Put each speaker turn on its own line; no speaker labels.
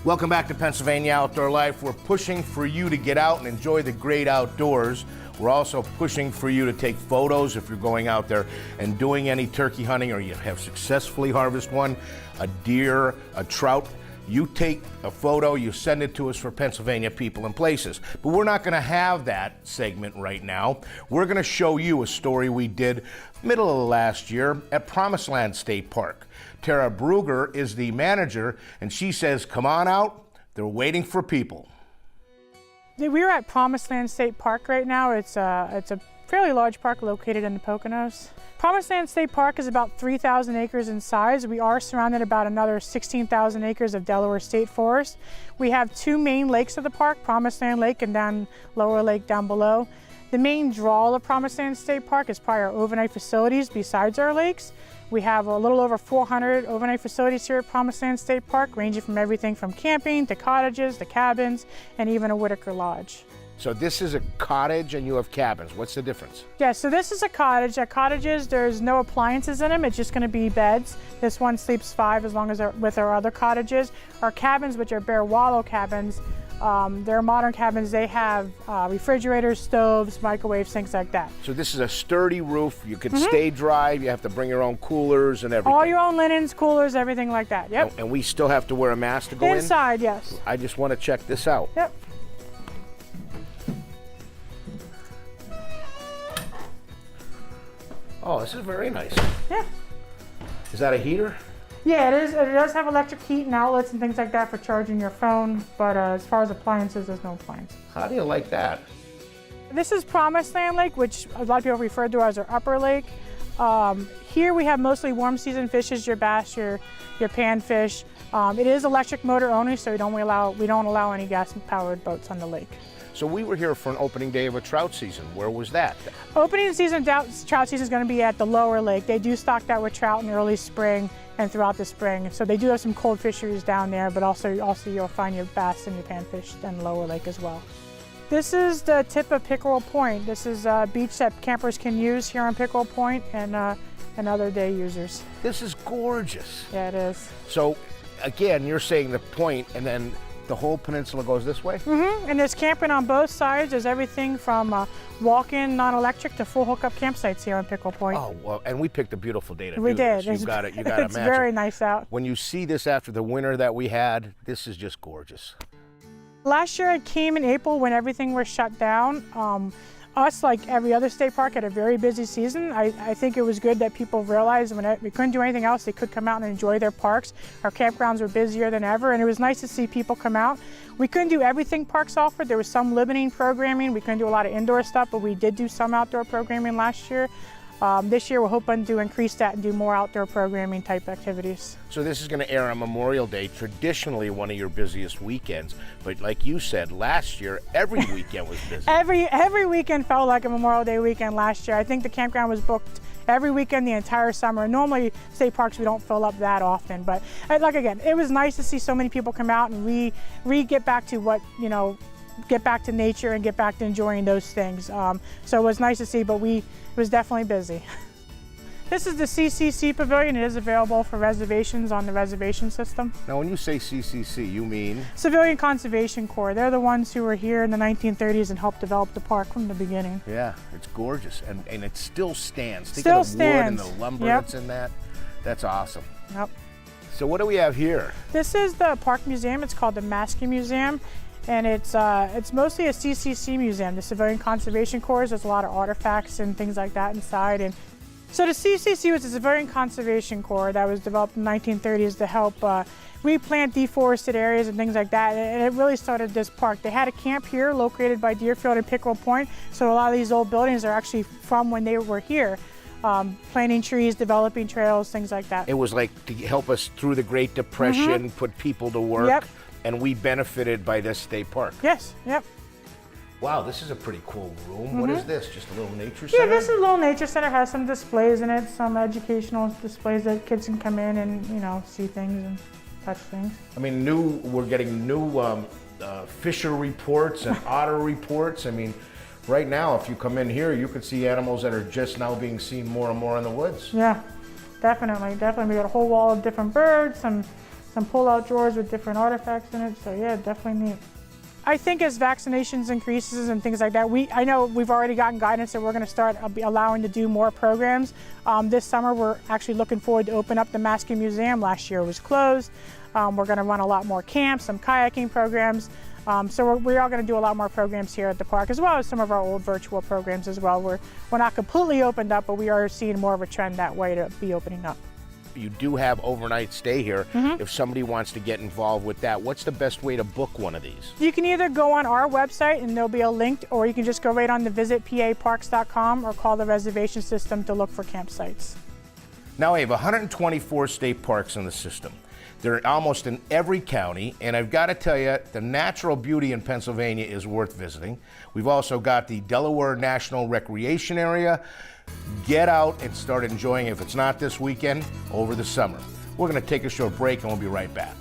Welcome back to Pennsylvania Outdoor Life. We're pushing for you to get out and enjoy the great outdoors. We're also pushing for you to take photos if you're going out there and doing any turkey hunting or you have successfully harvested one, a deer, a trout. You take a photo, you send it to us for Pennsylvania People and Places. But we're not gonna have that segment right now. We're gonna show you a story we did middle of last year at Promised Land State Park. Tara Brugger is the manager, and she says, come on out, they're waiting for people.
We're at Promised Land State Park right now. It's a fairly large park located in the Poconos. Promised Land State Park is about 3,000 acres in size. We are surrounded about another 16,000 acres of Delaware State Forest. We have two main lakes of the park, Promised Land Lake and then Lower Lake down below. The main draw of Promised Land State Park is probably our overnight facilities besides our lakes. We have a little over 400 overnight facilities here at Promised Land State Park, ranging from everything from camping to cottages to cabins and even a Whitaker Lodge.
So this is a cottage and you have cabins. What's the difference?
Yeah, so this is a cottage. At cottages, there's no appliances in them. It's just going to be beds. This one sleeps 5 as long as with our other cottages. Our cabins, which are bare wallow cabins, they're modern cabins. They have refrigerators, stoves, microwaves, things like that.
So this is a sturdy roof. You can stay dry. You have to bring your own coolers and everything.
All your own linens, coolers, everything like that. Yep.
And we still have to wear a mask to go in?
Inside, yes.
I just want to check this out.
Yep.
Oh, this is very nice.
Yeah.
Is that a heater?
Yeah, it is. It does have electric heat and outlets and things like that for charging your phone, but as far as appliances, there's no appliance.
How do you like that?
This is Promised Land Lake, which a lot of people refer to as our upper lake. Here we have mostly warm season fishes, your bass, your panfish. It is electric motor only, so we don't allow any gas-powered boats on the lake.
So we were here for an opening day of a trout season. Where was that?
Opening season, trout season is going to be at the lower lake. They do stock that with trout in early spring and throughout the spring. So they do have some cold fisheries down there, but also you'll find your bass and your panfish in the lower lake as well. This is the tip of Pickerel Point. This is a beach that campers can use here on Pickerel Point and other day users.
This is gorgeous.
Yeah, it is.
So again, you're saying the point and then the whole peninsula goes this way?
Mm-hmm. And there's camping on both sides. There's everything from walk-in, non-electric to full hookup campsites here on Pickerel Point.
Oh, well, and we picked a beautiful day to
we
do
did.
this. You got to imagine.
It's very nice out.
When you see this after the winter that we had, this is just gorgeous.
Last year I came in April when everything was shut down. Us, like every other state park, had a very busy season. I think it was good that people realized when we couldn't do anything else, they could come out and enjoy their parks. Our campgrounds were busier than ever, and it was nice to see people come out. We couldn't do everything parks offered. There was some limiting programming. We couldn't do a lot of indoor stuff, but we did do some outdoor programming last year. This year we're hoping to increase that and do more outdoor programming type activities.
So this is going to air on Memorial Day, traditionally one of your busiest weekends. But like you said, last year, every weekend was busy.
Every weekend felt like a Memorial Day weekend last year. I think the campground was booked every weekend the entire summer. Normally, state parks, we don't fill up that often. But like again, it was nice to see so many people come out and get back to what, get back to nature and get back to enjoying those things. So it was nice to see, but it was definitely busy. This is the CCC Pavilion. It is available for reservations on the reservation system.
Now, when you say CCC, you mean?
Civilian Conservation Corps. They're the ones who were here in the 1930s and helped develop the park from the beginning.
Yeah, it's gorgeous, and it still stands. Think
Still
of the
stands.
wood and the lumber
Yep.
that's in that. That's awesome.
Yep.
So what do we have here?
This is the park museum. It's called the Maskey Museum. And it's mostly a CCC museum, the Civilian Conservation Corps. There's a lot of artifacts and things like that inside. And so the CCC was the Civilian Conservation Corps that was developed in the 1930s to help replant deforested areas and things like that. And it really started this park. They had a camp here located by Deerfield and Pickerel Point. So a lot of these old buildings are actually from when they were here. Planting trees, developing trails, things like that.
It was like to help us through the Great Depression, put people to work.
Yep.
And we benefited by this state park.
Yes, yep.
Wow, this is a pretty cool room. What is this? Just a little nature center?
Yeah, this is a little nature center. Has some displays in it, some educational displays that kids can come in and see things and touch things.
I mean, we're getting new fisher reports and otter reports. I mean, right now, if you come in here, you could see animals that are just now being seen more and more in the woods.
Yeah, definitely. We got a whole wall of different birds, some some pull-out drawers with different artifacts in it. So yeah, definitely neat. I think as vaccinations increases and things like that, I know we've already gotten guidance that we're going to start allowing to do more programs. This summer, we're actually looking forward to open up the Masking Museum. Last year it was closed. We're going to run a lot more camps, some kayaking programs. So we are going to do a lot more programs here at the park, as well as some of our old virtual programs as well. We're not completely opened up, but we are seeing more of a trend that way to be opening up.
You do have overnight stay here. If somebody wants to get involved with that, what's the best way to book one of these?
You can either go on our website and there'll be a link, or you can just go right on the visitpaparks.com or call the reservation system to look for campsites.
Now we have 124 state parks in the system. They're almost in every county, and I've got to tell you, the natural beauty in Pennsylvania is worth visiting. We've also got the Delaware National Recreation Area. Get out and start enjoying, if it's not this weekend, over the summer. We're going to take a short break and we'll be right back.